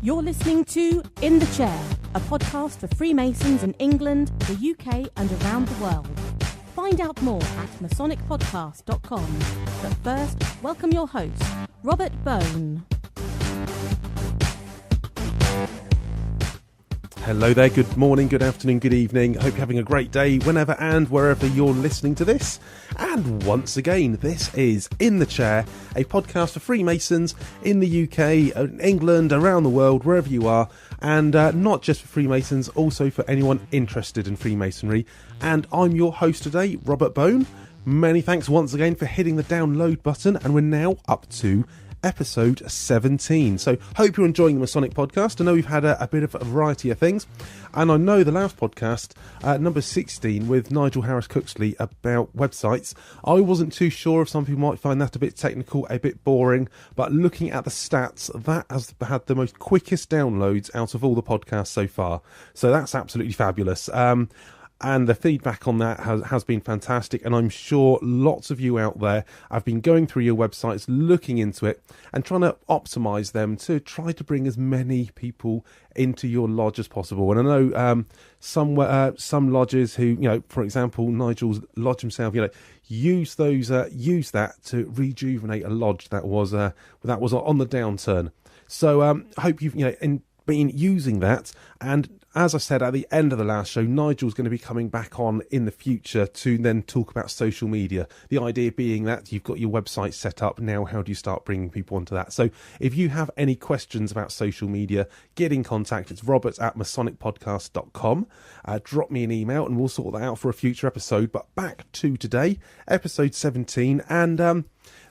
You're listening to In the Chair, a podcast for Freemasons in England, the UK and around the world. Find out more at masonicpodcast.com. But first, welcome your host, Robert Bone. Hello there, good morning, good afternoon, good evening. Hope you're having a great day whenever and wherever you're listening to this. And once again, this is In the Chair, a podcast for Freemasons in the UK, England, around the world, wherever you are. And not just for Freemasons, also for anyone interested in Freemasonry. And I'm your host today, Robert Bone. Many thanks once again for hitting the download button. And we're now up to episode 17. So hope you're enjoying the Masonic podcast. I know we've had a bit of a variety of things, and I know the last podcast, number 16 with Nigel Harris-Cooksley about websites, I wasn't too sure if some people might find that a bit technical, a bit boring, but looking at the stats, that has had the most quickest downloads out of all the podcasts so far, so that's absolutely fabulous. And the feedback on that has been fantastic. And I'm sure lots of you out there have been going through your websites, looking into it and trying to optimize them to try to bring as many people into your lodge as possible. And I know some lodges who, for example, Nigel's lodge himself, use that to rejuvenate a lodge that was on the downturn. So hope you've been using that. And as I said at the end of the last show, Nigel's going to be coming back on in the future to then talk about social media. The idea being that you've got your website set up. Now, how do you start bringing people onto that? So if you have any questions about social media, get in contact. It's robert@masonicpodcast.com. Drop me an email and we'll sort that out for a future episode. But back to today, episode 17. And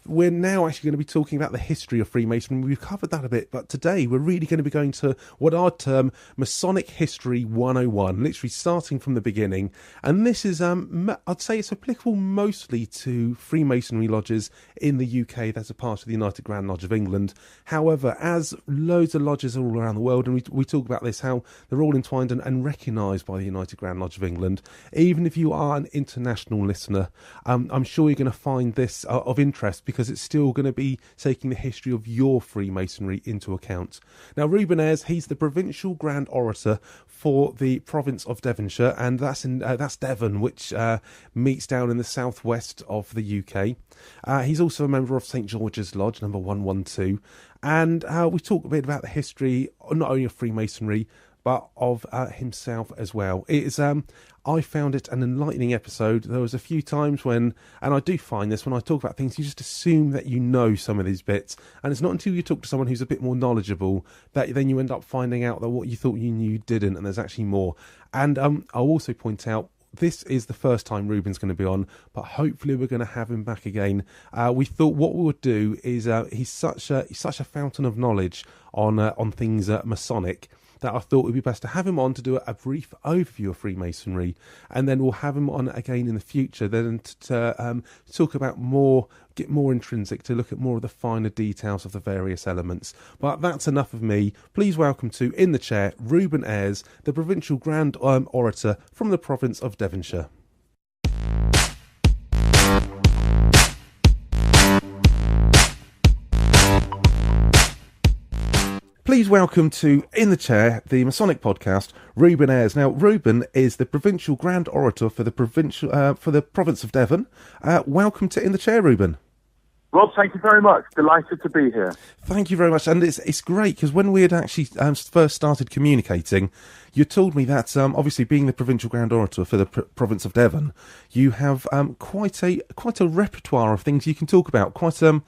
we're now actually going to be talking about the history of Freemasonry. We've covered that a bit, but today we're really going to be going to what I'd term Masonic History 101, literally starting from the beginning. And this is, I'd say it's applicable mostly to Freemasonry lodges in the UK that's a part of the United Grand Lodge of England. However, as loads of lodges all around the world, and we talk about this, how they're all entwined and recognised by the United Grand Lodge of England, even if you are an international listener, I'm sure you're going to find this of interest, because it's still going to be taking the history of your Freemasonry into account. Now, Reuben Ayres, he's the Provincial Grand Orator for the Province of Devonshire, and that's Devon, which meets down in the southwest of the UK. He's also a member of St George's Lodge, number 112, and we talk a bit about the history, not only of Freemasonry, but of himself as well. It is, I found it an enlightening episode. There was a few times when, and I do find this, when I talk about things, you just assume that you know some of these bits, and it's not until you talk to someone who's a bit more knowledgeable that then you end up finding out that what you thought you knew you didn't, and there's actually more. And I'll also point out, this is the first time Reuben's going to be on, but hopefully we're going to have him back again. We thought what we would do is, he's such a fountain of knowledge on things Masonic, that I thought it would be best to have him on to do a brief overview of Freemasonry, and then we'll have him on again in the future then to talk about get more intrinsic, to look at more of the finer details of the various elements. But that's enough of me. Please welcome to In the Chair, Reuben Ayres, the Provincial Grand Orator from the Province of Devonshire. Please welcome to In the Chair, the Masonic podcast, Reuben Ayres. Now, Reuben is the Provincial Grand Orator for the Province of Devon. Welcome to In the Chair, Reuben. Rob, thank you very much. Delighted to be here. Thank you very much. And it's great, because when we had actually first started communicating, you told me that, obviously being the Provincial Grand Orator for the Province of Devon, you have quite a repertoire of things you can talk about, quite a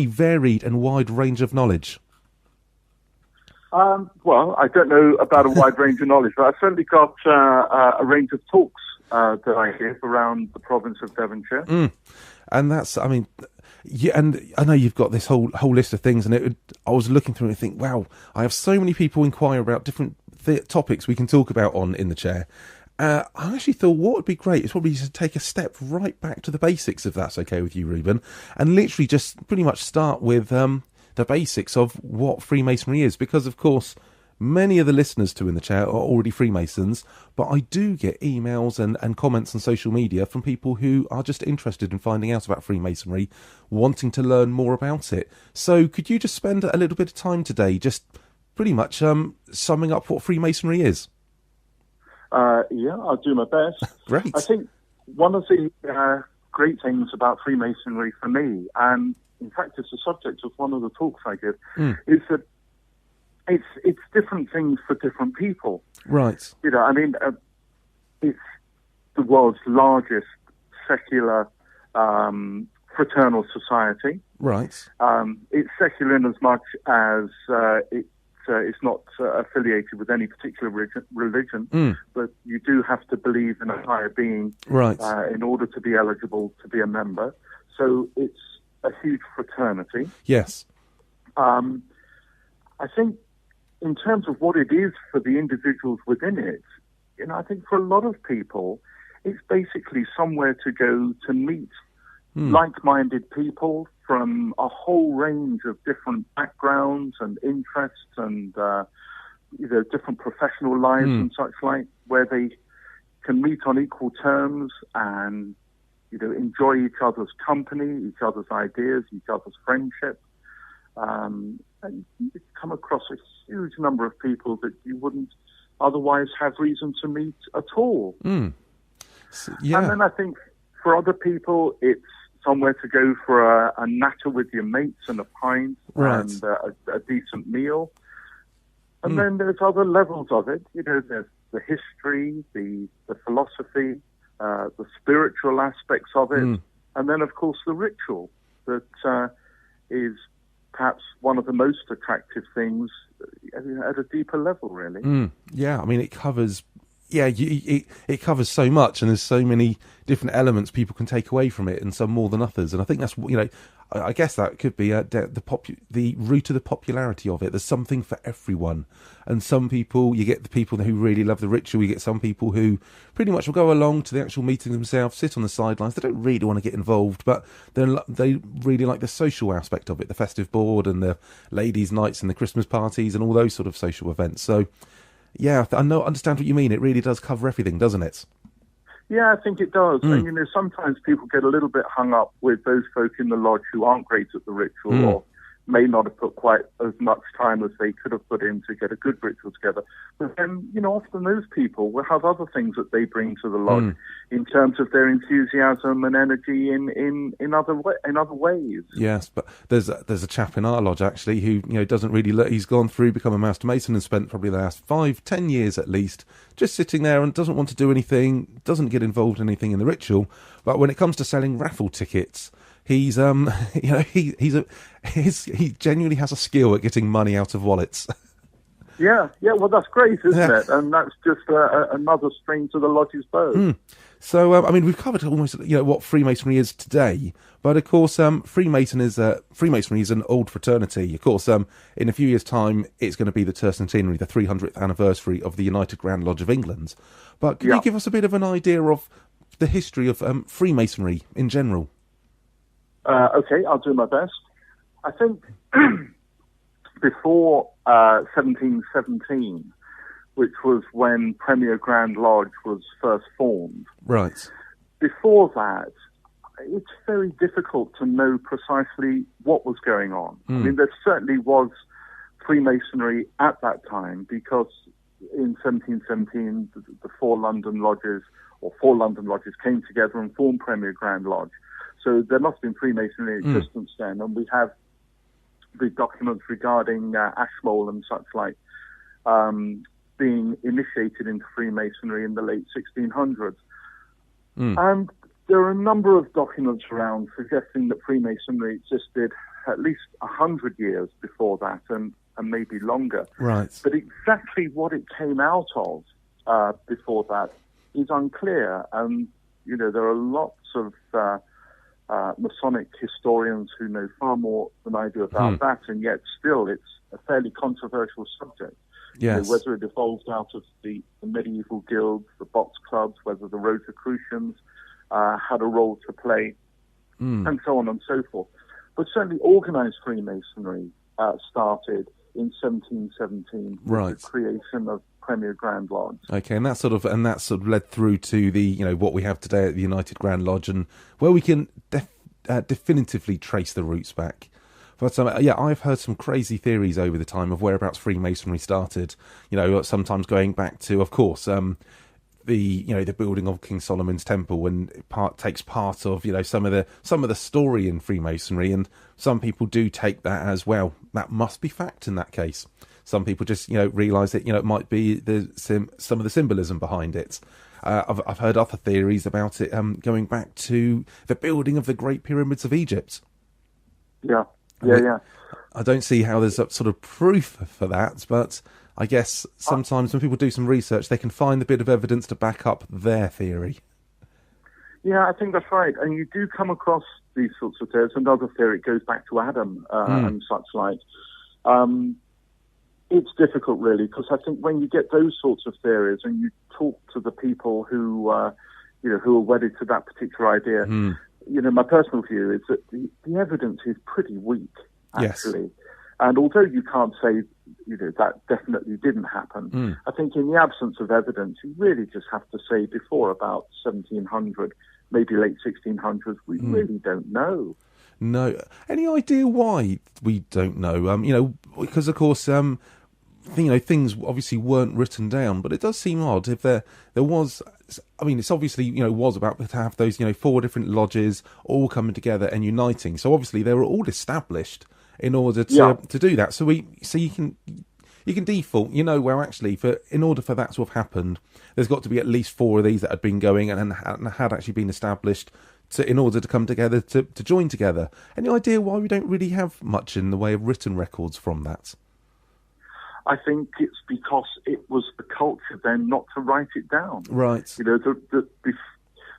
varied and wide range of knowledge. Well, I don't know about a wide range of knowledge, but I've certainly got a range of talks that I give around the province of Devonshire. And that's, and I know you've got this whole list of things, and I was looking through it and think, wow, I have so many people inquire about different topics we can talk about on In the Chair. I actually thought what would be great is probably to take a step right back to the basics, if that's okay with you, Reuben, and literally just pretty much start with the basics of what Freemasonry is, because of course many of the listeners to In the Chair are already Freemasons, but I do get emails and comments on social media from people who are just interested in finding out about Freemasonry, wanting to learn more about it. So could you just spend a little bit of time today just pretty much summing up what Freemasonry is. Yeah, I'll do my best. Great. I think one of the great things about Freemasonry for me, and in fact it's the subject of one of the talks I give, is that it's different things for different people. Right. You know, I mean, it's the world's largest secular fraternal society. Right. It's secular in as much as it's not affiliated with any particular religion, but you do have to believe in a higher being Right. In order to be eligible to be a member. So it's a huge fraternity. Yes. I think in terms of what it is for the individuals within it, you know, I think for a lot of people, it's basically somewhere to go to meet like-minded people from a whole range of different backgrounds and interests and different professional lives and such like, where they can meet on equal terms and enjoy each other's company, each other's ideas, each other's friendship. And you come across a huge number of people that you wouldn't otherwise have reason to meet at all. So, yeah. And then I think for other people, it's somewhere to go for a natter with your mates and a pint and a decent meal. And then there's other levels of it. There's the history, the philosophy, the spiritual aspects of it, and then, of course, the ritual that is perhaps one of the most attractive things at a deeper level, really. Yeah, I mean, it covers... Yeah, it covers so much, and there's so many different elements people can take away from it, and some more than others. And I think that's I guess that could be the root of the popularity of it. There's something for everyone, and some people, you get the people who really love the ritual. You get some people who pretty much will go along to the actual meeting themselves, sit on the sidelines. They don't really want to get involved, but they really like the social aspect of it, the festive board and the ladies' nights and the Christmas parties and all those sort of social events. So. Yeah, I understand what you mean. It really does cover everything, doesn't it? Yeah, I think it does. And, sometimes people get a little bit hung up with those folk in the lodge who aren't great at the ritual or may not have put quite as much time as they could have put in to get a good ritual together. But then, often those people will have other things that they bring to the lodge in terms of their enthusiasm and energy in other ways. Yes, but there's a chap in our lodge actually who doesn't really he's gone through, become a Master Mason and spent probably the last 5-10 years at least just sitting there and doesn't want to do anything, doesn't get involved in anything in the ritual. But when it comes to selling raffle tickets, he's he genuinely has a skill at getting money out of wallets. Yeah, well, that's great, isn't it? And that's just another string to the lodge's bow. So, I mean, we've covered almost, what Freemasonry is today, but of course, Freemasonry is an old fraternity. Of course, in a few years' time, it's going to be the tercentenary, the 300th anniversary of the United Grand Lodge of England. But can you give us a bit of an idea of the history of Freemasonry in general? Okay, I'll do my best. I think before 1717, which was when Premier Grand Lodge was first formed. Right. Before that, it's very difficult to know precisely what was going on. I mean, there certainly was Freemasonry at that time because in 1717, the four London lodges came together and formed Premier Grand Lodge. So there must have been Freemasonry in existence then, and we have the documents regarding Ashmole and such like being initiated into Freemasonry in the late 1600s. And there are a number of documents around suggesting that Freemasonry existed at least 100 years before that and maybe longer. Right. But exactly what it came out of before that is unclear. And, there are lots of Masonic historians who know far more than I do about that, and yet still it's a fairly controversial subject. Yes. Whether it evolved out of the medieval guilds, the box clubs, whether the Rosicrucians had a role to play, and so on and so forth. But certainly organized Freemasonry started in 1717 with the creation of Premier Grand Lodge. Okay, and that sort of led through to the what we have today at the United Grand Lodge, and where we can definitively trace the roots back. But yeah, I've heard some crazy theories over the time of whereabouts Freemasonry started. You know, sometimes going back to, of course, the building of King Solomon's Temple, and takes part of some of the story in Freemasonry, and some people do take that as, well, that must be fact in that case. Some people just realise that it might be some of the symbolism behind it. I've heard other theories about it going back to the building of the Great Pyramids of Egypt. Yeah. I don't see how there's sort of proof for that, but I guess sometimes when people do some research, they can find a bit of evidence to back up their theory. Yeah, I think that's right. And you do come across these sorts of theories. Another theory goes back to Adam and such like. It's difficult, really, because I think when you get those sorts of theories and you talk to the people who are wedded to that particular idea, my personal view is that the evidence is pretty weak, actually. Yes. And although you can't say, that definitely didn't happen, I think in the absence of evidence, you really just have to say before about 1700, maybe late 1600s, we really don't know. No. Any idea why we don't know? Because, of course, things obviously weren't written down, but it does seem odd if there was. I mean, it's obviously was about to have those 4 different lodges all coming together and uniting. So obviously they were all established in order to do that. So you can default. Actually, in order for that to have happened, there's got to be at least 4 of these that had been going and had actually been established in order to come together to join together. Any idea why we don't really have much in the way of written records from that? I think it's because it was the culture then not to write it down. Right.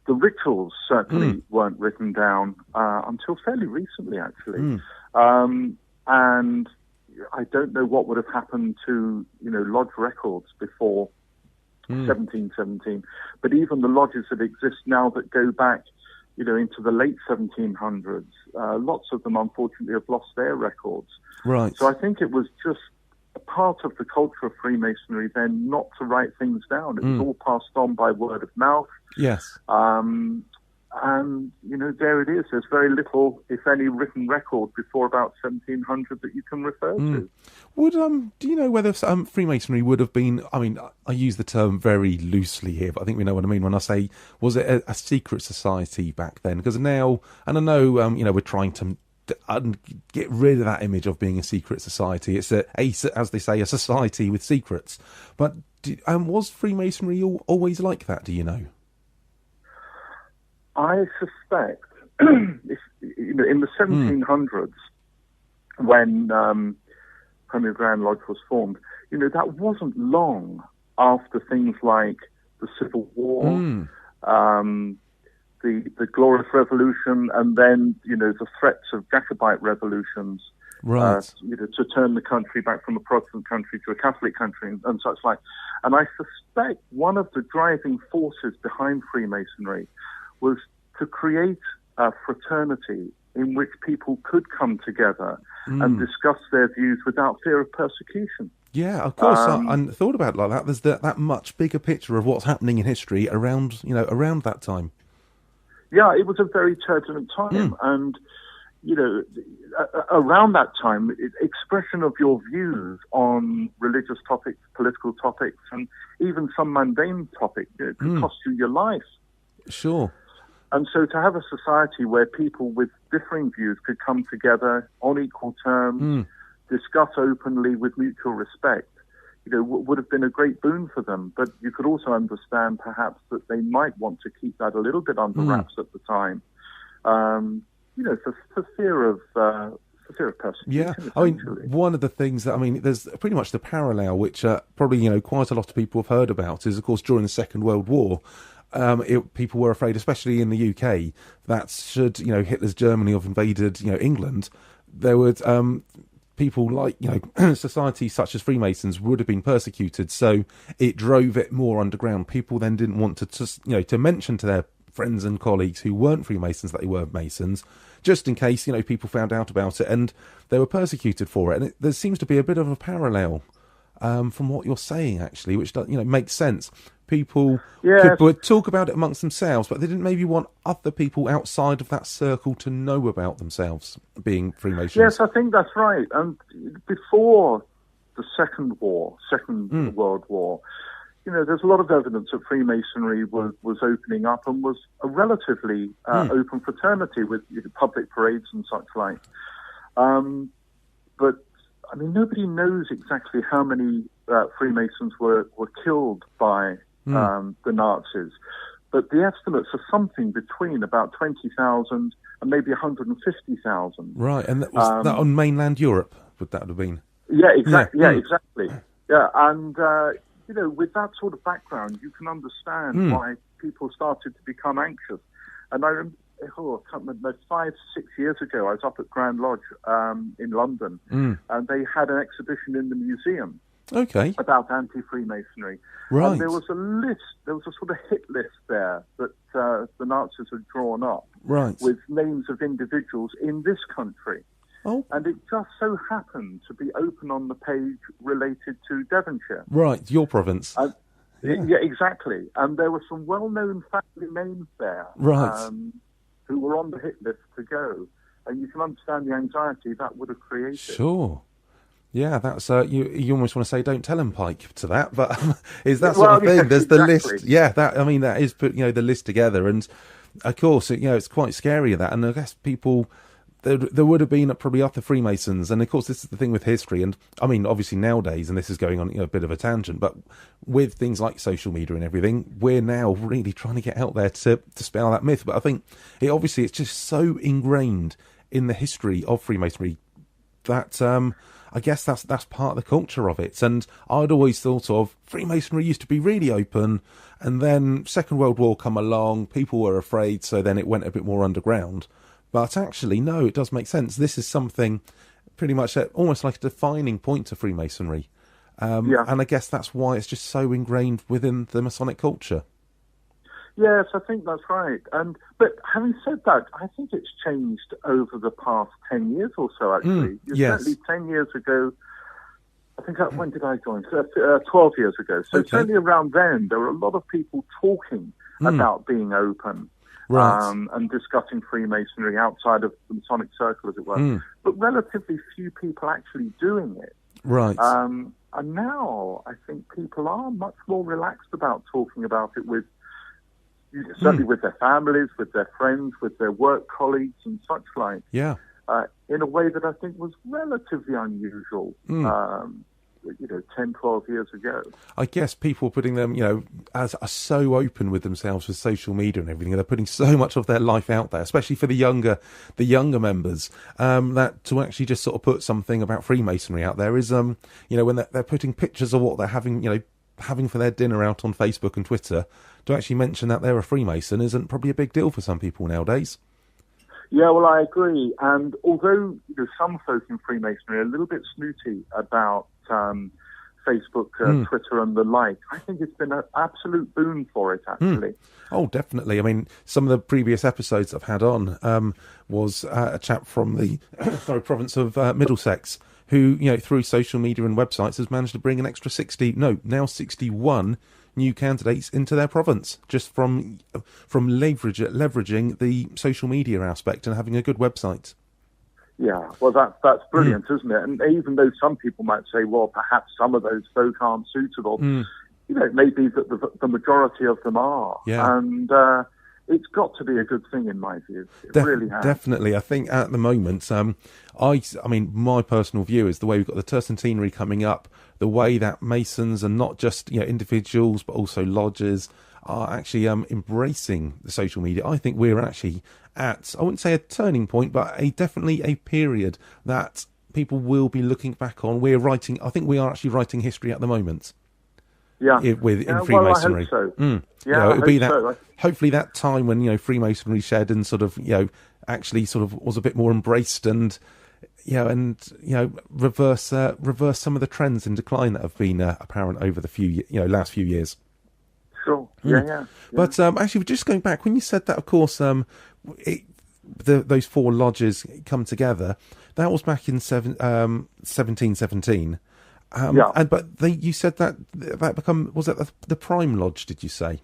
The rituals certainly weren't written down until fairly recently, actually. And I don't know what would have happened to, lodge records before 1717. But even the lodges that exist now that go back, into the late 1700s, lots of them, unfortunately, have lost their records. Right. So I think it was just a part of the culture of Freemasonry then not to write things down. It was all passed on by word of mouth. Yes. And, there it is. There's very little, if any, written record before about 1700 that you can refer to. Would do you know whether Freemasonry would have been, I mean, I use the term very loosely here, but I think we know what I mean when I say, was it a secret society back then? Because now, and I know, we're trying to get rid of that image of being a secret society. It's as they say, a society with secrets. But was Freemasonry always like that? Do you know? I suspect, in the 1700s, when Provincial Grand Lodge was formed, that wasn't long after things like the Civil War, the Glorious Revolution, and then, the threats of Jacobite revolutions, right? To turn the country back from a Protestant country to a Catholic country and such like. And I suspect one of the driving forces behind Freemasonry was to create a fraternity in which people could come together and discuss their views without fear of persecution. Yeah, of course. I thought about it like that. There's that much bigger picture of what's happening in history around that time. Yeah, it was a very turbulent time, and around that time, expression of your views on religious topics, political topics, and even some mundane topics could cost you your life. Sure. And so to have a society where people with differing views could come together on equal terms, discuss openly with mutual respect, would have been a great boon for them. But you could also understand perhaps that they might want to keep that a little bit under wraps at the time, for fear of persecution. Yeah, I mean, one of the things that, there's pretty much the parallel, which probably, quite a lot of people have heard about, is, of course, during the Second World War, people were afraid, especially in the UK, that should, Hitler's Germany have invaded, England, there would people like, societies such as Freemasons would have been persecuted. So it drove it more underground. People then didn't want to mention to their friends and colleagues who weren't Freemasons that they were Masons, just in case, people found out about it, and they were persecuted for it. And there seems to be a bit of a parallel from what you're saying, actually, which makes sense. People Yes. would talk about it amongst themselves, but they didn't maybe want other people outside of that circle to know about themselves being Freemasons. Yes, I think that's right. And before the Second World War, there's a lot of evidence that Freemasonry was opening up and was a relatively open fraternity with public parades and such like. But I mean, nobody knows exactly how many Freemasons were killed by the Nazis. But the estimates are something between about 20,000 and maybe 150,000. Right, and that was that on mainland Europe, would that have been? Yeah, exactly. Yeah, exactly. Yeah, and with that sort of background, you can understand why people started to become anxious. And I remember, I can't remember, 5-6 years ago, I was up at Grand Lodge in London, and they had an exhibition in the museum about anti-Freemasonry. Right. And there was a sort of hit list there that the Nazis had drawn up with names of individuals in this country. Oh. And it just so happened to be open on the page related to Devonshire. Right, your province. Yeah, exactly. And there were some well-known family names there. Right. Who were on the hit list to go. And you can understand the anxiety that would have created. Sure. Yeah, that's you almost want to say don't tell him, Pike, to that, but is that sort of thing. Yes, there's exactly. The list. Yeah, that is put the list together, and of course it's quite scary that, and I guess people there would have been probably other Freemasons, and of course this is the thing with history, and I mean obviously nowadays, and this is going on a bit of a tangent, but with things like social media and everything, we're now really trying to get out there to dispel that myth. But I think it's just so ingrained in the history of Freemasonry that I guess that's part of the culture of it. And I'd always thought of Freemasonry used to be really open, and then Second World War come along, people were afraid, so then it went a bit more underground. But actually, no, it does make sense. This is something pretty much almost like a defining point to Freemasonry. And I guess that's why it's just so ingrained within the Masonic culture. Yes, I think that's right. But having said that, I think it's changed over the past 10 years or so, actually. Yes. Certainly 10 years ago, I think, when did I join? 12 years ago. So certainly around then, there were a lot of people talking about being open. Right. And discussing Freemasonry outside of the Masonic circle, as it were. But relatively few people actually doing it. Right. And now I think people are much more relaxed about talking about it certainly with their families, with their friends, with their work colleagues and such like. Yeah. In a way that I think was relatively unusual 10, 12 years ago. I guess people putting them, are so open with themselves with social media and everything. They're putting so much of their life out there, especially for the younger members, that to actually just sort of put something about Freemasonry out there is, when they're putting pictures of what they're having for their dinner out on Facebook and Twitter, to actually mention that they're a Freemason isn't probably a big deal for some people nowadays. Yeah, well, I agree. And although some folk in Freemasonry are a little bit snooty about Facebook, Twitter and the like, I think it's been an absolute boon for it, actually. Oh, definitely. I mean, some of the previous episodes I've had on was a chap from the Province of Middlesex who, through social media and websites has managed to bring an extra 61 new candidates into their province just from leveraging the social media aspect and having a good website. Yeah, well, that's brilliant, isn't it? And even though some people might say, well, perhaps some of those folk aren't suitable, it may be that the majority of them are. Yeah. And it's got to be a good thing in my view. It really has. Definitely. I think at the moment, I mean, my personal view is the way we've got the tercentenary coming up, the way that Masons and not just individuals, but also lodges are actually embracing the social media. I think we're actually at, I wouldn't say a turning point, but definitely a period that people will be looking back on. I think we are actually writing history at the moment. Yeah, in Freemasonry. Well, I hope so. Yeah, it'll be that. So. Hopefully, that time when Freemasonry shed and sort of actually sort of was a bit more embraced and reverse some of the trends in decline that have been apparent over the last few years. Sure. Yeah. But actually, just going back when you said that, of course, those four lodges come together. That was back in 1717. But you said that was that the Prime Lodge? Did you say?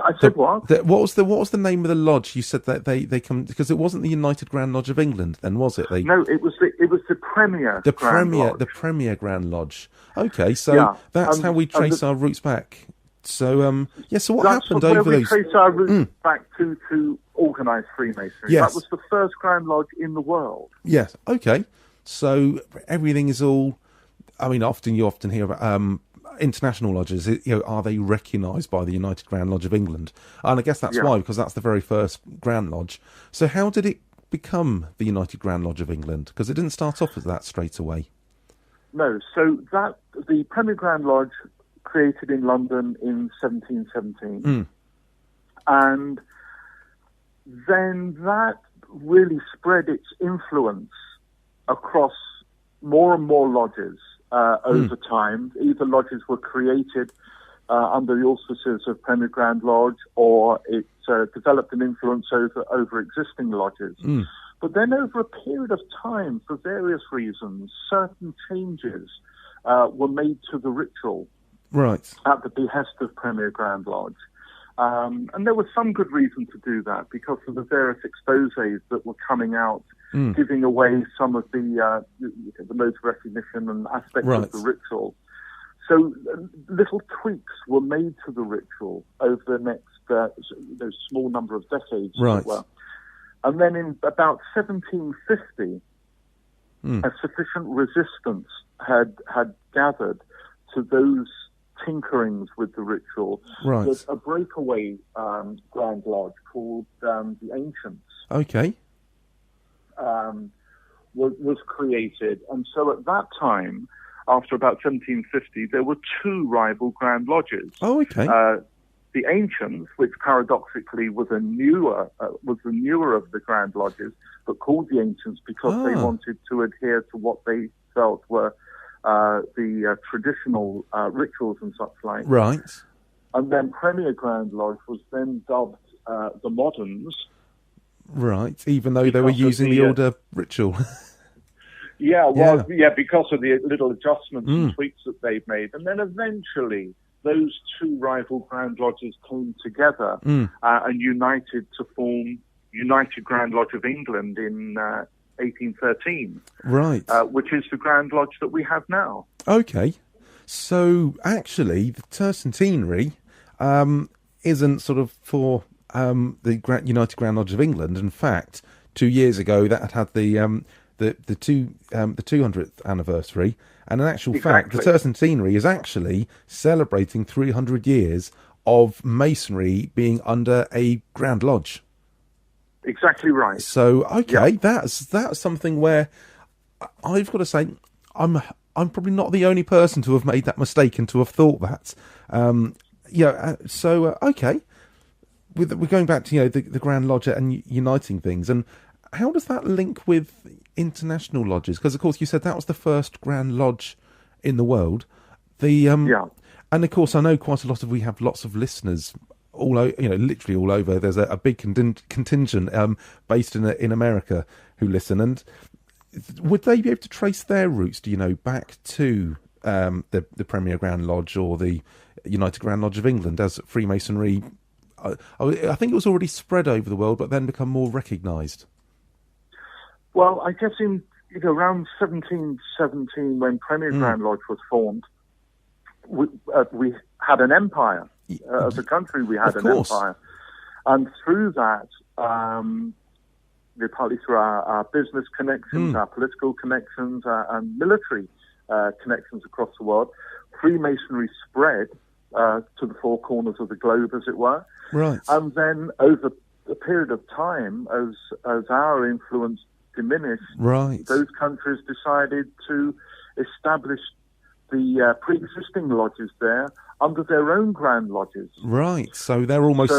I said what? What was the name of the lodge? You said that they come because it wasn't the United Grand Lodge of England, then was it? No, it was the Premier. The Premier Grand Lodge. Okay, so that's how we trace our roots back. So so what happened over those? We trace our roots back to organised Freemasonry. Yes. That was the first Grand Lodge in the world. Yes. Okay. So everything is all. I mean, you often hear about international lodges. Are they recognised by the United Grand Lodge of England? And I guess that's why, because that's the very first Grand Lodge. So how did it become the United Grand Lodge of England? Because it didn't start off as that straight away. No. So the Premier Grand Lodge created in London in 1717, and then that really spread its influence across more and more lodges. Over time, either lodges were created under the auspices of Premier Grand Lodge, or it developed an influence over existing lodges. But then, over a period of time, for various reasons, certain changes were made to the ritual, right, at the behest of Premier Grand Lodge. And there was some good reason to do that because of the various exposés that were coming out, giving away some of the modes of recognition and aspects of the ritual. So little tweaks were made to the ritual over the next small number of decades. Right. As well. And then in about 1750, a sufficient resistance had gathered to those tinkerings with the ritual, that a breakaway Grand Lodge called the Ancients was created. And so at that time, after about 1750, there were two rival Grand Lodges. Oh, okay. The Ancients, which paradoxically was the newer of the Grand Lodges, but called the Ancients because they wanted to adhere to what they felt were the traditional rituals and such like. Right. And then Premier Grand Lodge was then dubbed the Moderns. Right, even though they were using the older ritual. Because of the little adjustments and tweaks that they've made. And then eventually those two rival Grand Lodges came together and united to form United Grand Lodge of England in 1813. Right. Which is the Grand Lodge that we have now. Okay. So, actually, the tercentenary isn't sort of for the United Grand Lodge of England. In fact, 2 years ago, that had the 200th anniversary. And in actual fact, the tercentenary is actually celebrating 300 years of Masonry being under a Grand Lodge. Exactly right. So, that's something where I've got to say I'm probably not the only person to have made that mistake and to have thought that. We're going back to the Grand Lodge and uniting things, and how does that link with international lodges? Because of course you said that was the first Grand Lodge in the world. And of course I know we have lots of listeners all over, literally all over. There's a big contingent based in America who listen, and would they be able to trace their roots, back to the Premier Grand Lodge or the United Grand Lodge of England, as Freemasonry? I think it was already spread over the world, but then become more recognised. Well, I guess in around 1717, when Premier Grand Lodge was formed, we had an empire. As a country, we had an empire, and through that, partly through our business connections, our political connections, and military connections across the world, Freemasonry spread to the four corners of the globe, as it were. Right. And then over a period of time, as our influence diminished, those countries decided to establish the pre-existing lodges there under their own Grand Lodges. Right, so they're almost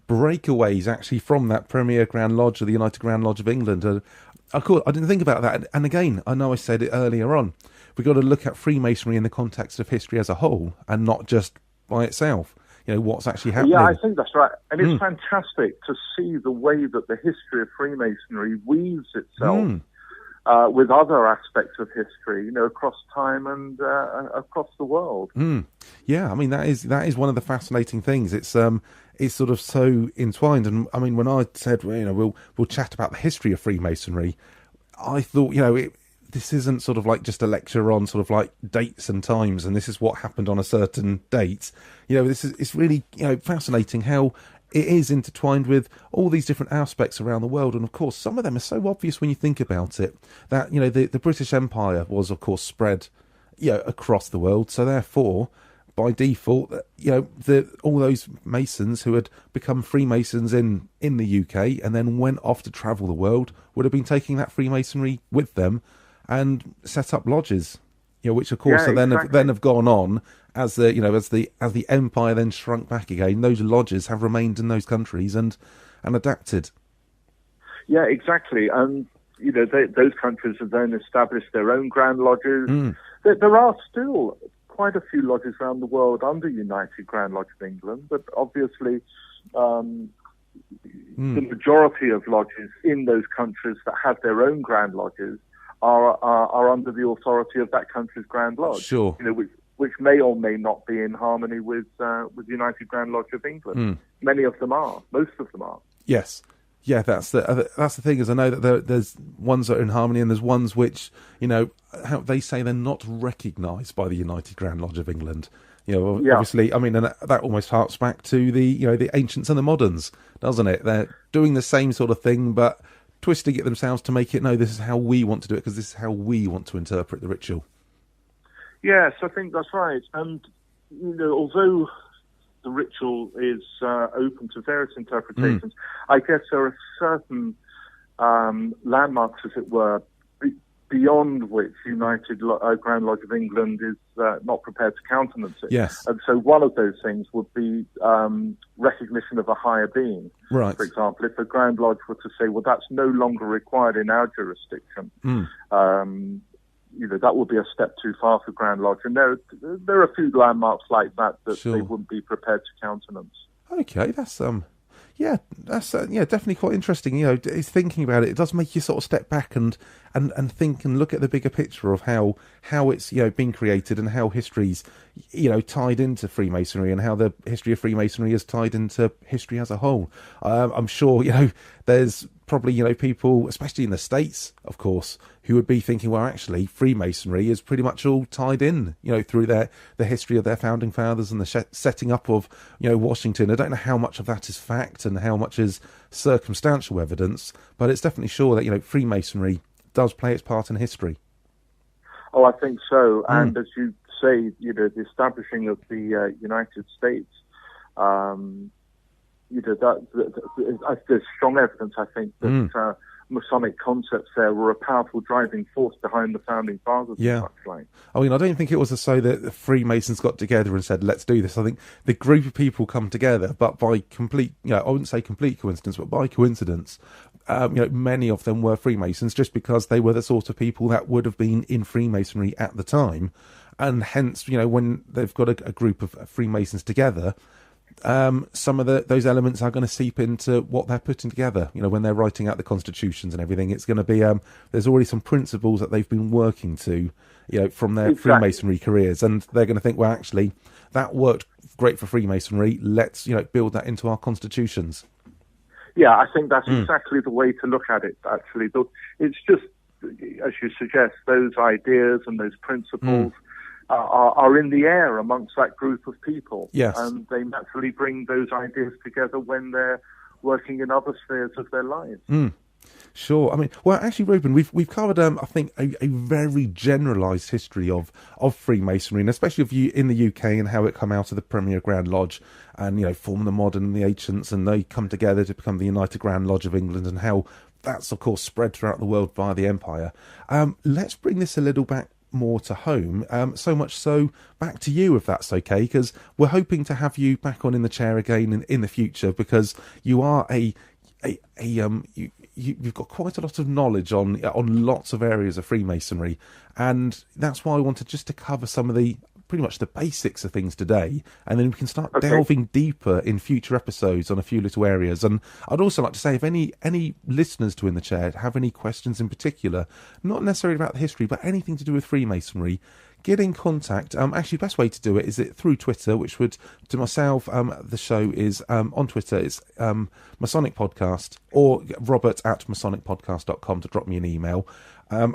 breakaways actually from that Premier Grand Lodge or the United Grand Lodge of England. Of course, I didn't think about that. And again, I know I said it earlier on, we've got to look at Freemasonry in the context of history as a whole and not just by itself. What's actually happening. Yeah, I think that's right. And it's fantastic to see the way that the history of Freemasonry weaves itself with other aspects of history, across time and across the world. Yeah, I mean that is one of the fascinating things. It's sort of so entwined. And I mean, when I said we'll chat about the history of Freemasonry, I thought this isn't sort of like just a lecture on sort of like dates and times, and this is what happened on a certain date. It's really fascinating how it is intertwined with all these different aspects around the world. And of course, some of them are so obvious when you think about it, that the British Empire was of course spread across the world, so therefore by default all those Masons who had become Freemasons in the UK and then went off to travel the world would have been taking that Freemasonry with them and set up lodges, which of course then have gone on as the empire then shrunk back again. Those lodges have remained in those countries and adapted. Yeah, exactly. And those countries have then established their own Grand Lodges. There are still quite a few lodges around the world under United Grand Lodge of England, but obviously the majority of lodges in those countries that have their own Grand Lodges are under the authority of that country's Grand Lodge. Sure. Which may or may not be in harmony with United Grand Lodge of England. Many of them are. Most of them are. Yes. Yeah, that's the thing, is I know that there's ones that are in harmony, and there's ones which, how they say they're not recognised by the United Grand Lodge of England. Obviously, I mean, and that almost harks back to the ancients and the moderns, doesn't it? They're doing the same sort of thing, but twisting it themselves to make it, no, this is how we want to do it, because this is how we want to interpret the ritual. Yes, I think that's right. And, although the ritual is open to various interpretations, I guess there are certain landmarks, as it were, beyond which United Grand Lodge of England is not prepared to countenance it. Yes. And so one of those things would be recognition of a higher being. Right. For example, if a Grand Lodge were to say, well, that's no longer required in our jurisdiction, that would be a step too far for Grand Lodge. And there are a few landmarks like that Sure. they wouldn't be prepared to countenance. Okay, that's definitely quite interesting. It's thinking about it. It does make you sort of step back and think and look at the bigger picture of how it's been created and how history's tied into Freemasonry and how the history of Freemasonry is tied into history as a whole. I'm sure there's probably people, especially in the States, of course, who would be thinking, well, actually, Freemasonry is pretty much all tied in, through the history of their founding fathers and the setting up of, Washington. I don't know how much of that is fact and how much is circumstantial evidence, but it's definitely sure that, Freemasonry does play its part in history. Oh, I think so. And as you say, the establishing of the United States, there's strong evidence, I think, that Masonic concepts there were a powerful driving force behind the founding fathers. Yeah. And such like. I mean, I don't think it was so that the Freemasons got together and said, let's do this. I think the group of people come together, but by complete, I wouldn't say complete coincidence, but by coincidence, many of them were Freemasons just because they were the sort of people that would have been in Freemasonry at the time. And hence, when they've got a group of Freemasons together, some of those elements are going to seep into what they're putting together. When they're writing out the constitutions and everything, it's going to be there's already some principles that they've been working to, from their Freemasonry careers, and they're going to think, well, actually, that worked great for Freemasonry. Let's build that into our constitutions. Yeah, I think that's exactly the way to look at it. Actually, it's just as you suggest, those ideas and those principles. Are in the air amongst that group of people. Yes. And they naturally bring those ideas together when they're working in other spheres of their lives. Sure. I mean, well, actually, Reuben, we've covered, I think, a very generalised history of Freemasonry, and especially of in the UK and how it come out of the Premier Grand Lodge and, form the modern and the ancients, and they come together to become the United Grand Lodge of England, and how that's, of course, spread throughout the world via the empire. Let's bring this a little back more to home, so much so back to you, if that's okay, because we're hoping to have you back on in the chair again in the future, because you are you've got quite a lot of knowledge on lots of areas of Freemasonry, and that's why I wanted just to cover some of the pretty much the basics of things today, and then we can start delving deeper in future episodes on a few little areas. And I'd also like to say, if any listeners to In the Chair have any questions in particular, not necessarily about the history, but anything to do with Freemasonry, get in contact. Actually, the best way to do it is through Twitter, which would, to myself, the show is on Twitter, it's Masonic Podcast, or robert@masonicpodcast.com to drop me an email.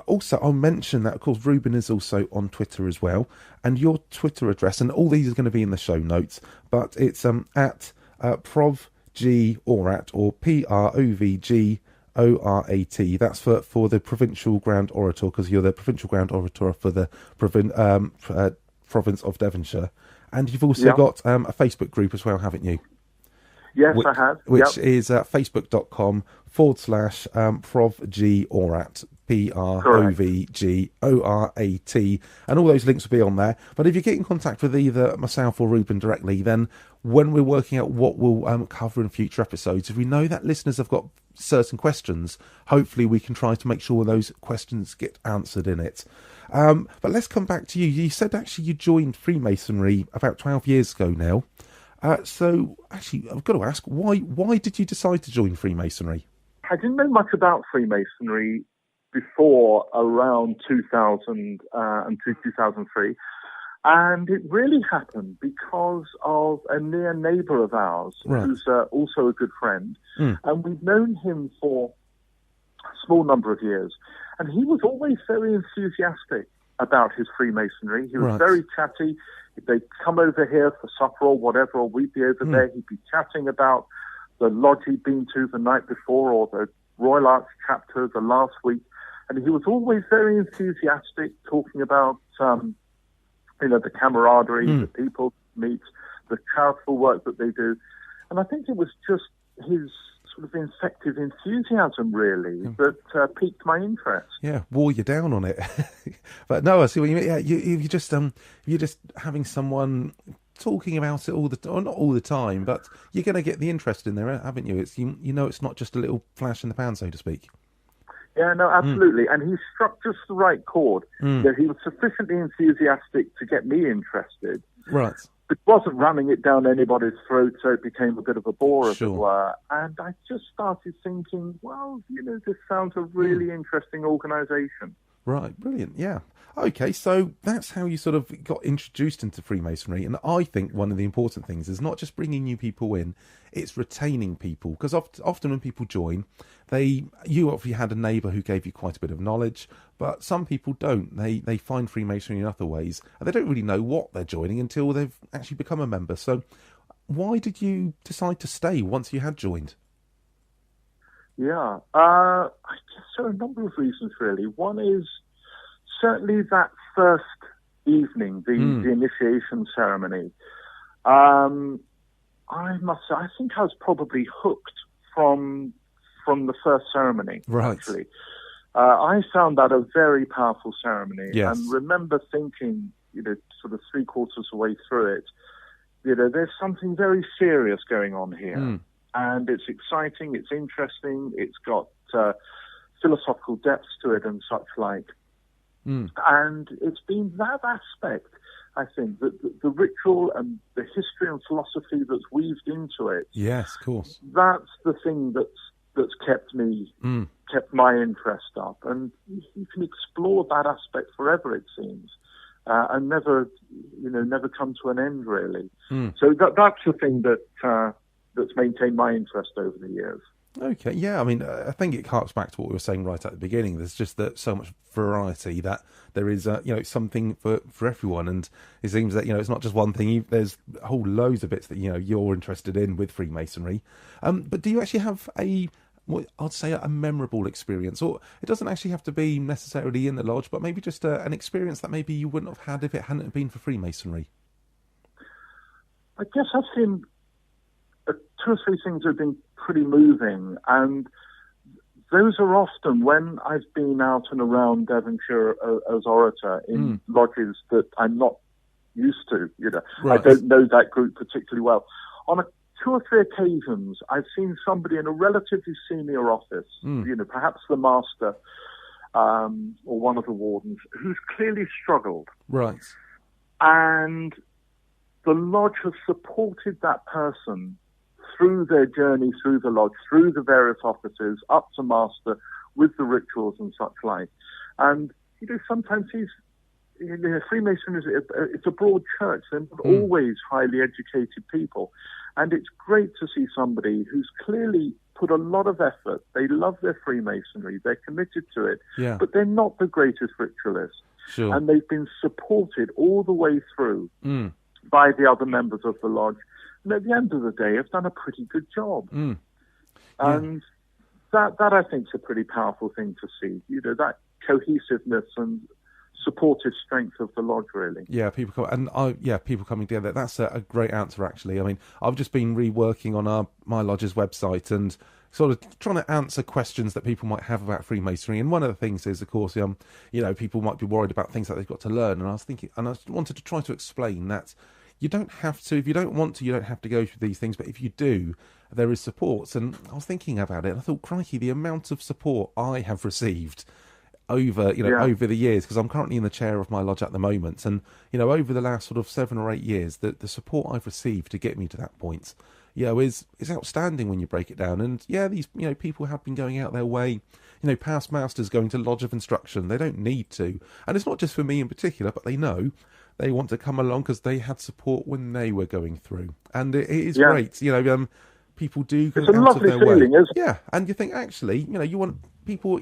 Also, I'll mention that, of course, Reuben is also on Twitter as well, and your Twitter address, and all these are going to be in the show notes, but it's at ProvG Orat, or PROVG ORAT. That's for the Provincial Grand Orator, because you're the Provincial Grand Orator for the Province of Devonshire. And you've also got a Facebook group as well, haven't you? Yes, I have. Which is facebook.com/ProvG Orat, PROVG ORAT, and all those links will be on there. But if you get in contact with either myself or Reuben directly, then when we're working out what we'll cover in future episodes, if we know that listeners have got certain questions, hopefully we can try to make sure those questions get answered in it. But let's come back to you. You said actually you joined Freemasonry about 12 years ago now. So actually, I've got to ask, why did you decide to join Freemasonry? I didn't know much about Freemasonry before around 2000 and 2003. And it really happened because of a near neighbour of ours, who's also a good friend. And we'd known him for a small number of years. And he was always very enthusiastic about his Freemasonry. He was very chatty. If they'd come over here for supper or whatever, or we'd be over there, he'd be chatting about the lodge he'd been to the night before, or the Royal Arch chapter the last week. And he was always very enthusiastic, talking about the camaraderie, the people meet, the charitable work that they do. And I think it was just his sort of infective enthusiasm, really, that piqued my interest. Yeah, wore you down on it. But no, I see what you mean. Yeah, you're just having someone talking about it all the time, not all the time, but you're going to get the interest in there, haven't you? It's it's not just a little flash in the pan, so to speak. Yeah, no, absolutely. And he struck just the right chord. That he was sufficiently enthusiastic to get me interested. Right. But wasn't running it down anybody's throat, so it became a bit of a bore, as it were. And I just started thinking, well, this sounds a really interesting organisation. Right, brilliant, yeah. Okay, so that's how you sort of got introduced into Freemasonry. And I think one of the important things is not just bringing new people in, it's retaining people. Because often when people join, you obviously had a neighbour who gave you quite a bit of knowledge, but some people don't. They find Freemasonry in other ways, and they don't really know what they're joining until they've actually become a member. So why did you decide to stay once you had joined? Yeah, I guess there are a number of reasons, really. One is certainly that first evening, the initiation ceremony. I must say, I think I was probably hooked from the first ceremony, actually. I found that a very powerful ceremony, and remember thinking, sort of 3/4 of the way through it, there's something very serious going on here. And it's exciting, it's interesting, it's got philosophical depths to it and such like. And it's been that aspect, I think, that the ritual and the history and philosophy that's weaved into it. Yes, of course. That's the thing that's kept my interest up. And you can explore that aspect forever, it seems, and never come to an end, really. So that's the thing that's maintained my interest over the years. Okay, yeah, I mean, I think it harks back to what we were saying right at the beginning. There's just so much variety that there is, something for everyone, and it seems that, it's not just one thing. There's a whole loads of bits that, you're interested in with Freemasonry. But do you actually have what I'd say a memorable experience? Or it doesn't actually have to be necessarily in the lodge, but maybe just an experience that maybe you wouldn't have had if it hadn't been for Freemasonry? I guess I've seen 2 or 3 things have been pretty moving, and those are often when I've been out and around Devonshire as orator in lodges that I'm not used to. I don't know that group particularly well. On 2 or 3 occasions, I've seen somebody in a relatively senior office, perhaps the master or one of the wardens, who's clearly struggled. Right. And the lodge has supported that person through their journey through the lodge, through the various offices, up to master, with the rituals and such like. And, sometimes Freemasonry it's a broad church. They're not always highly educated people. And it's great to see somebody who's clearly put a lot of effort. They love their Freemasonry. They're committed to it. Yeah. But they're not the greatest ritualists. Sure. And they've been supported all the way through by the other members of the lodge. And at the end of the day, have done a pretty good job. Yeah. And that I think is a pretty powerful thing to see. That cohesiveness and supportive strength of the lodge, really. Yeah, people coming together. That's a great answer, actually. I mean, I've just been reworking on my lodge's website and sort of trying to answer questions that people might have about Freemasonry. And one of the things is, of course, people might be worried about things that they've got to learn. And I wanted to try to explain that you don't have to, if you don't want to, you don't have to go through these things. But if you do, there is support. And I was thinking about it, and I thought, crikey, the amount of support I have received over the years, because I'm currently in the chair of my lodge at the moment, and over the last sort of 7 or 8 years, the support I've received to get me to that point, is outstanding when you break it down. And these people have been going out their way, past masters going to lodge of instruction. They don't need to, and it's not just for me in particular, but they know they want to come along because they had support when they were going through, and it is great. People do go out of their way. Isn't it? And you think, actually, you want people,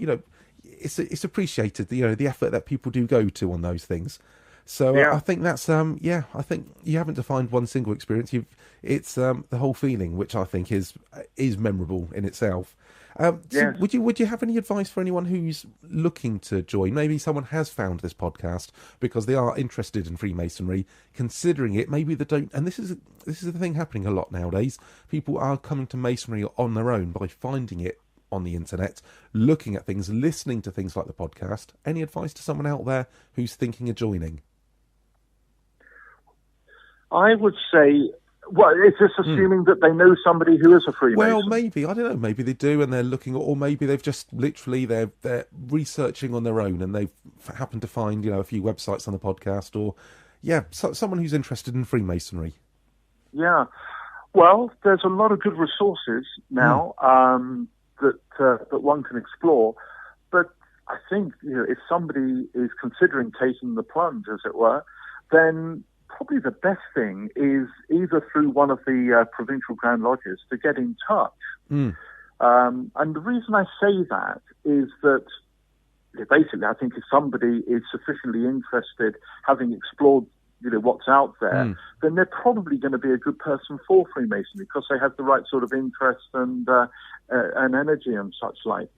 it's appreciated, the effort that people do go to on those things. So I think that's I think you haven't defined one single experience. It's the whole feeling, which I think is memorable in itself. So would you have any advice for anyone who's looking to join? Maybe someone has found this podcast because they are interested in Freemasonry, considering it. Maybe they don't, and this is the thing happening a lot nowadays. People are coming to Masonry on their own by finding it on the internet, looking at things, listening to things like the podcast. Any advice to someone out there who's thinking of joining? I would say, is this assuming that they know somebody who is a Freemason? Well, maybe, I don't know, maybe they do and they're looking, or maybe they've just literally, they're researching on their own and they've happened to find, a few websites on the podcast, or, someone who's interested in Freemasonry. Yeah. Well, there's a lot of good resources now, that one can explore. But I think, if somebody is considering taking the plunge, as it were, then probably the best thing is either through one of the Provincial Grand Lodges to get in touch. And the reason I say that is that basically I think if somebody is sufficiently interested, having explored what's out there, then they're probably going to be a good person for Freemasonry because they have the right sort of interest and energy and such like.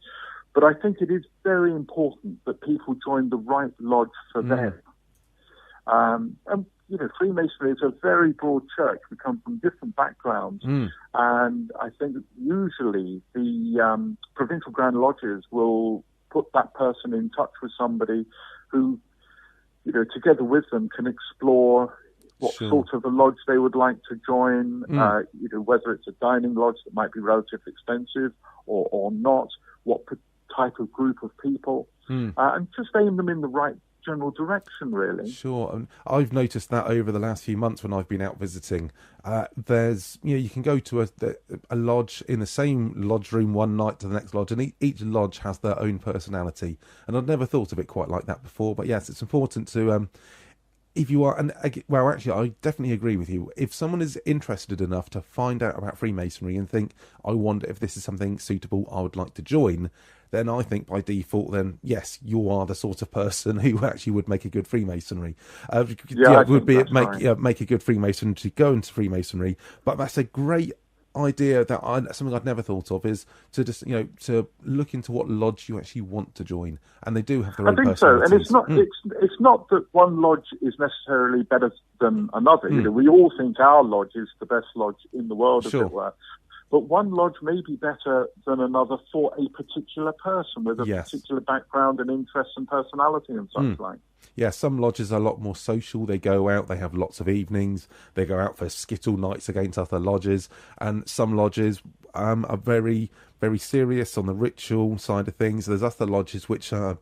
But I think it is very important that people join the right lodge for them. And Freemasonry is a very broad church. We come from different backgrounds, and I think usually the Provincial Grand Lodges will put that person in touch with somebody who, together with them can explore what sort of a lodge they would like to join, whether it's a dining lodge that might be relatively expensive or not, what type of group of people, and just aim them in the right general direction, really. Sure. And I've noticed that over the last few months when I've been out visiting, there's, you can go to a lodge in the same lodge room one night to the next lodge, and each lodge has their own personality. And I'd never thought of it quite like that before. But yes, it's important to, if you are, actually, I definitely agree with you. If someone is interested enough to find out about Freemasonry and think, I wonder if this is something suitable I would like to join, then I think by default, then yes, you are the sort of person who actually would make a good Freemasonry. Make a good Freemason to go into Freemasonry. But that's a great idea something I'd never thought of, is to just to look into what lodge you actually want to join, and they do have their own personalities. I think so, and it's not that one lodge is necessarily better than another. We all think our lodge is the best lodge in the world, as it were. But one lodge may be better than another for a particular person with a particular background and interest and personality and such like. Yeah, some lodges are a lot more social. They go out, they have lots of evenings, they go out for skittle nights against other lodges, and some lodges are very, very serious on the ritual side of things. There's other lodges which are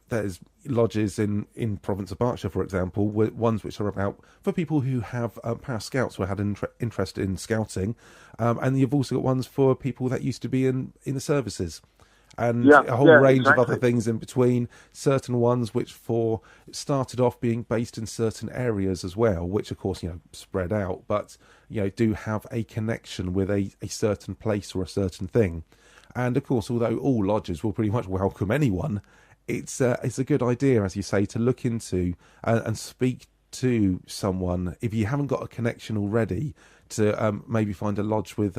there's lodges in Province of Berkshire, for example, ones which are about for people who have past scouts who had an interest in scouting, and you've also got ones for people that used to be in the services, and a whole range of other things in between. Certain ones which started off being based in certain areas as well, which of course spread out, but do have a connection with a certain place or a certain thing. And of course, although all lodges will pretty much welcome anyone, it's a good idea, as you say, to look into and speak to someone if you haven't got a connection already. To maybe find a lodge with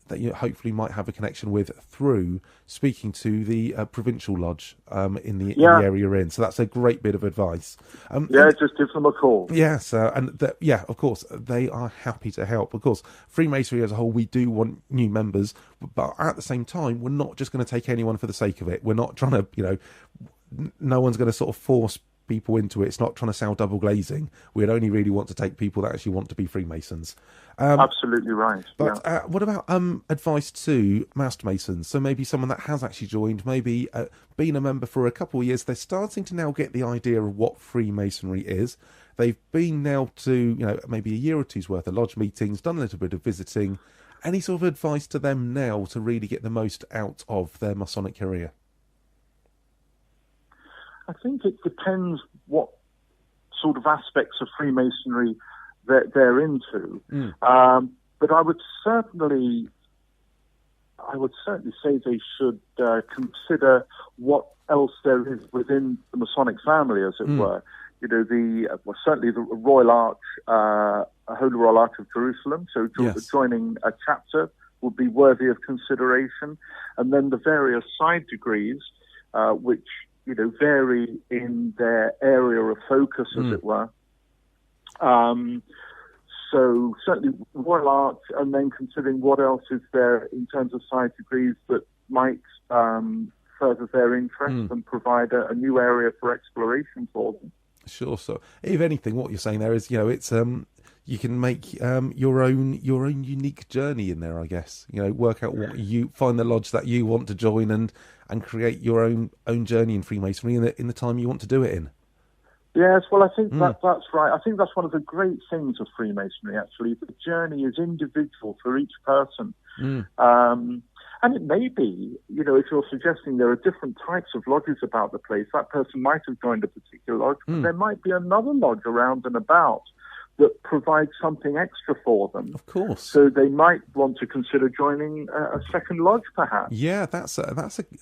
that you hopefully might have a connection with through speaking to the provincial lodge in the area you're in. So that's a great bit of advice. Just give them a call. Yes, of course, they are happy to help. Of course, Freemasonry as a whole, we do want new members, but at the same time, we're not just going to take anyone for the sake of it. We're not trying to, no one's going to sort of force people into it. It's not trying to sound double glazing. We'd only really want to take people that actually want to be Freemasons. Absolutely right. But what about advice to Master Masons? So maybe someone that has actually joined, maybe been a member for a couple of years, they're starting to now get the idea of what Freemasonry is. They've been now to, maybe a year or two's worth of lodge meetings, done a little bit of visiting. Any sort of advice to them now to really get the most out of their Masonic career? I think it depends what sort of aspects of Freemasonry that they're into. But I would certainly say they should consider what else there is within the Masonic family, as it were. Certainly the Royal Arch, Holy Royal Arch of Jerusalem. So joining a chapter would be worthy of consideration, and then the various side degrees, which vary in their area of focus, as it were. So certainly Royal Arch, and then considering what else is there in terms of side degrees that might further their interest and provide a new area for exploration for them. Sure. So, if anything, what you're saying there is, it's you can make your own unique journey in there. I guess work out what you find the lodge that you want to join and create your own journey in Freemasonry in the time you want to do it in. Yes, well, I think that's right. I think that's one of the great things of Freemasonry, actually. The journey is individual for each person. And it may be, if you're suggesting there are different types of lodges about the place, that person might have joined a particular lodge, but there might be another lodge around and about that provides something extra for them. Of course. So they might want to consider joining a second lodge, perhaps. Yeah, that's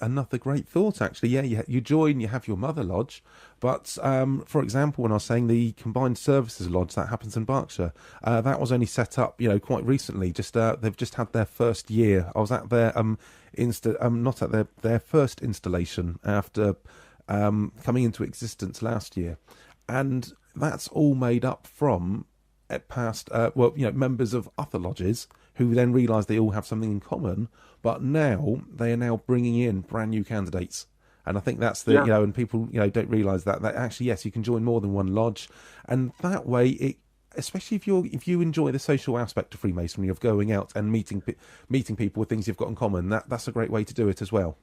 another great thought, actually. Yeah, you join, you have your mother lodge, but for example, when I was saying the Combined Services Lodge, that happens in Berkshire, that was only set up, quite recently. They've just had their first year. I was at their not at their first installation after coming into existence last year, and that's all made up from past members of other lodges who then realise they all have something in common, but now they are now bringing in brand new candidates. And I think that's and people don't realise that actually, yes, you can join more than one lodge, and that way especially if you enjoy the social aspect of Freemasonry, of going out and meeting people with things you've got in common, that's a great way to do it as well.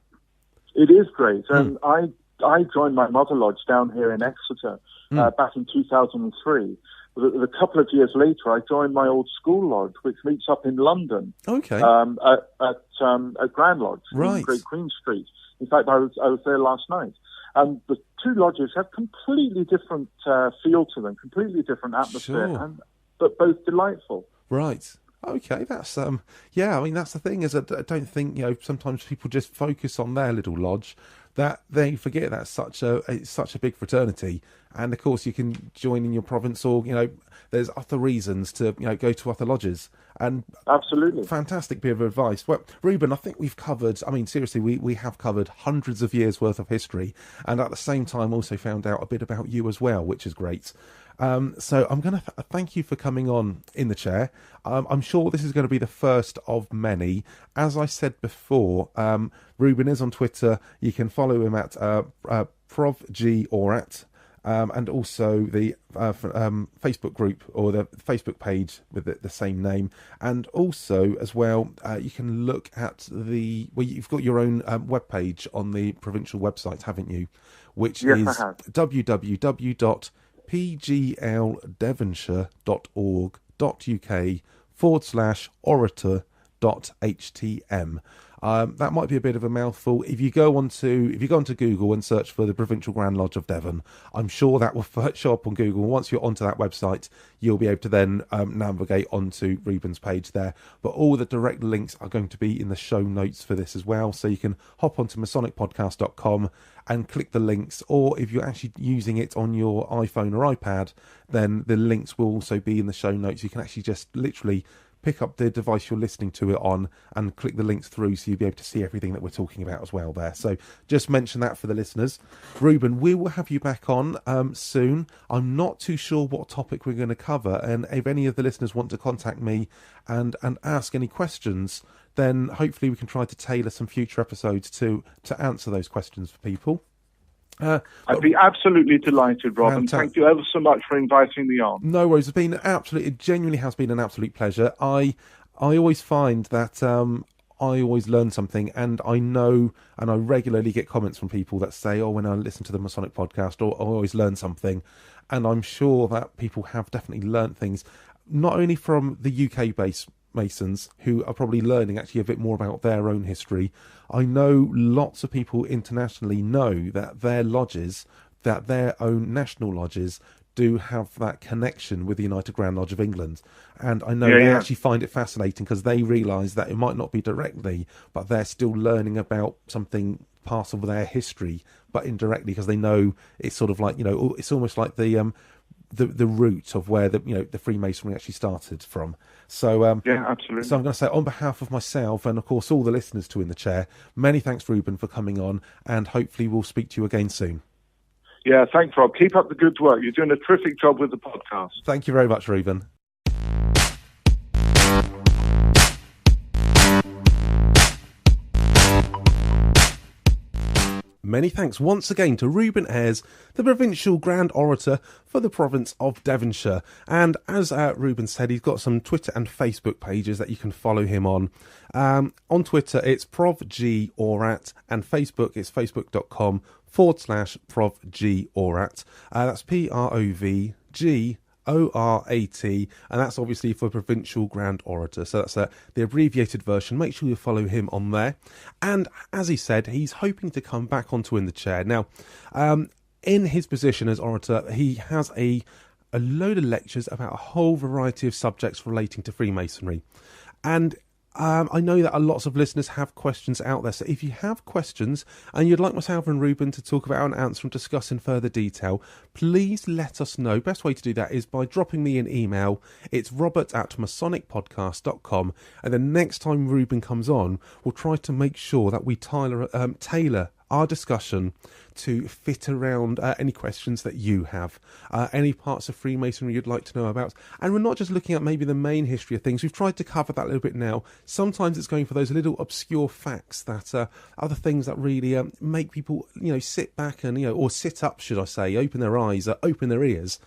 It is great, and I joined my mother lodge down here in Exeter back in 2003. A couple of years later, I joined my old school lodge, which meets up in London. Okay. At Grand Lodge, in Great Queen Street. In fact, I was there last night. And the two lodges have completely different feel to them, completely different atmosphere, but both delightful. Right. Okay, that's that's the thing, is I don't think sometimes people just focus on their little lodge, that they forget that's such a big fraternity, and of course you can join in your province, or there's other reasons to go to other lodges. And absolutely fantastic bit of advice. Well, Reuben, I think we've covered, seriously, we have covered hundreds of years worth of history, and at the same time also found out a bit about you as well, which is great. So I'm going to thank you for coming on in the chair. I'm sure this is going to be the first of many. As I said before, Reuben is on Twitter. You can follow him at Prov G Orat. and also the Facebook group or the Facebook page with the same name. And also, as well, you can look at you've got your own webpage on the provincial website, haven't you? Which is www.pgldevonshire.org.uk/orator.htm. That might be a bit of a mouthful. If you go onto Google and search for the Provincial Grand Lodge of Devon, I'm sure that will show up on Google. Once you're onto that website, you'll be able to then navigate onto Reuben's page there. But all the direct links are going to be in the show notes for this as well, so you can hop onto masonicpodcast.com and click the links, or if you're actually using it on your iPhone or iPad, then the links will also be in the show notes. You can actually just literally pick up the device you're listening to it on and click the links through, so you'll be able to see everything that we're talking about as well there. So just mention that for the listeners. Reuben, we will have you back on soon. I'm not too sure what topic we're going to cover, and if any of the listeners want to contact me and ask any questions, then hopefully we can try to tailor some future episodes to answer those questions for people. I'd be absolutely delighted, Rob, and thank you ever so much for inviting me on. No worries. It genuinely has been an absolute pleasure. I always find that I always learn something, and I know, and I regularly get comments from people that say, when I listen to the Masonic podcast, or I always learn something. And I'm sure that people have definitely learnt things, not only from the UK-based Masons, who are probably learning actually a bit more about their own history. I know lots of people internationally know that their lodges, that their own national lodges, do have that connection with the United Grand Lodge of England. And I know they actually find it fascinating, because they realise that it might not be directly, but they're still learning about something part of their history, but indirectly, because they know it's sort of like, it's almost like the root of where the Freemasonry actually started from. So absolutely. So I'm going to say, on behalf of myself and of course all the listeners to In the Chair, many thanks, Reuben, for coming on, and hopefully we'll speak to you again soon. Yeah, thanks, Rob. Keep up the good work. You're doing a terrific job with the podcast. Thank you very much, Reuben. Many thanks once again to Reuben Ayres, the Provincial Grand Orator for the Province of Devonshire. And as Reuben said, he's got some Twitter and Facebook pages that you can follow him on. On Twitter, it's ProvGOrat, and Facebook, it's facebook.com/ProvGOrat. That's ProvGOrat, and that's obviously for Provincial Grand Orator. So that's the abbreviated version. Make sure you follow him on there. And as he said, he's hoping to come back onto In the Chair. Now, in his position as orator, he has a load of lectures about a whole variety of subjects relating to Freemasonry. And I know that lots of listeners have questions out there, so if you have questions and you'd like myself and Reuben to talk about and answer and discuss in further detail, please let us know. Best way to do that is by dropping me an email. It's robert@masonicpodcast.com, and the next time Reuben comes on, we'll try to make sure that we tailor our discussion to fit around any questions that you have, any parts of Freemasonry you'd like to know about. And we're not just looking at maybe the main history of things. We've tried to cover that a little bit now. Sometimes it's going for those little obscure facts that are the things that really make people, sit back and, or sit up, should I say, open their eyes, open their ears,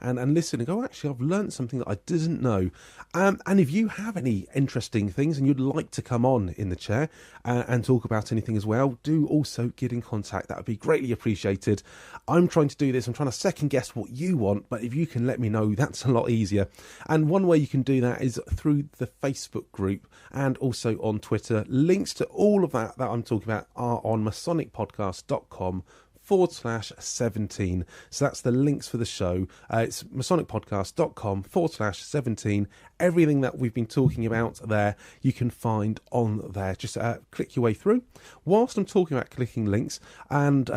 and listen and go, actually, I've learned something that I didn't know. And if you have any interesting things and you'd like to come on In the Chair and talk about anything as well, do also get in contact. That would be greatly appreciated. I'm trying to do this. I'm trying to second guess what you want, but if you can let me know, that's a lot easier. And one way you can do that is through the Facebook group and also on Twitter. Links to all of that I'm talking about are on masonicpodcast.com/17. So that's the links for the show. It's masonicpodcast.com/17. Everything that we've been talking about there, you can find on there. Just click your way through. Whilst I'm talking about clicking links and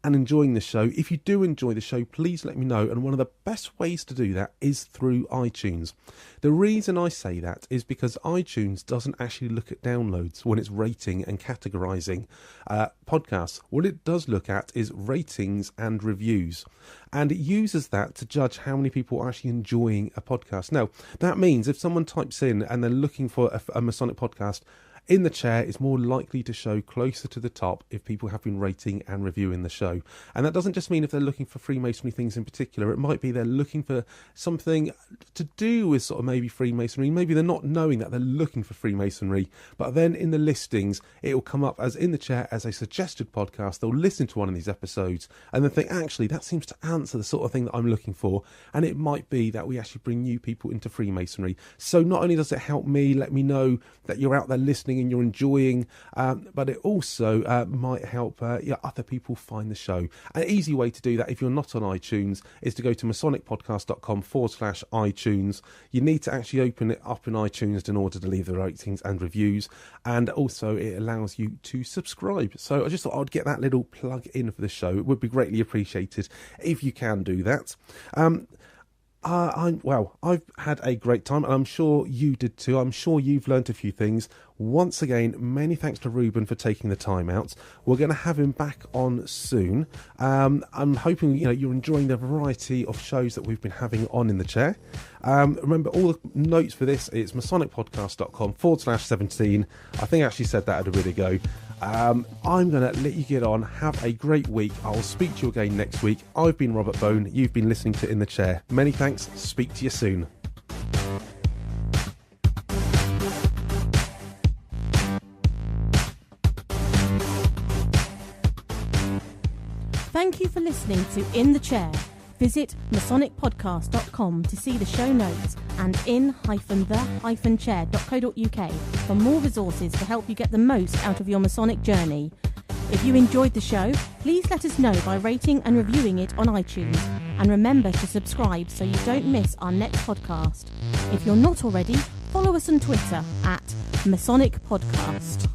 enjoying the show, if you do enjoy the show, please let me know. And one of the best ways to do that is through iTunes. The reason I say that is because iTunes doesn't actually look at downloads when it's rating and categorizing podcasts. What it does look at is ratings and reviews, and it uses that to judge how many people are actually enjoying a podcast. Now, that means if someone types in and they're looking for a Masonic podcast, In the Chair is more likely to show closer to the top if people have been rating and reviewing the show. And that doesn't just mean if they're looking for Freemasonry things in particular. It might be they're looking for something to do with sort of maybe Freemasonry. Maybe they're not knowing that they're looking for Freemasonry, but then in the listings it will come up as In the Chair as a suggested podcast. They'll listen to one of these episodes and then think, actually, that seems to answer the sort of thing that I'm looking for. And it might be that we actually bring new people into Freemasonry. So not only does it help me, let me know that you're out there listening and you're enjoying, but it also might help other people find the show. An easy way to do that, if you're not on iTunes, is to go to masonicpodcast.com/iTunes. You need to actually open it up in iTunes in order to leave the ratings and reviews, and also it allows you to subscribe. So I just thought I'd get that little plug in for the show. It would be greatly appreciated if you can do that. I've had a great time, and I'm sure you did too. I'm sure you've learnt a few things. Once again, many thanks to Reuben for taking the time out. We're going to have him back on soon. I'm hoping you're enjoying the variety of shows that we've been having on In the Chair. Remember, all the notes for this is masonicpodcast.com/17. I think I actually said that a bit ago. I'm going to let you get on. Have a great week. I'll speak to you again next week. I've been Robert Bone. You've been listening to In the Chair. Many thanks. Speak to you soon. Thank you for listening to In the Chair. Visit masonicpodcast.com to see the show notes and in-the-chair.co.uk for more resources to help you get the most out of your Masonic journey. If you enjoyed the show, please let us know by rating and reviewing it on iTunes. And remember to subscribe so you don't miss our next podcast. If you're not already, follow us on Twitter at Masonic Podcast.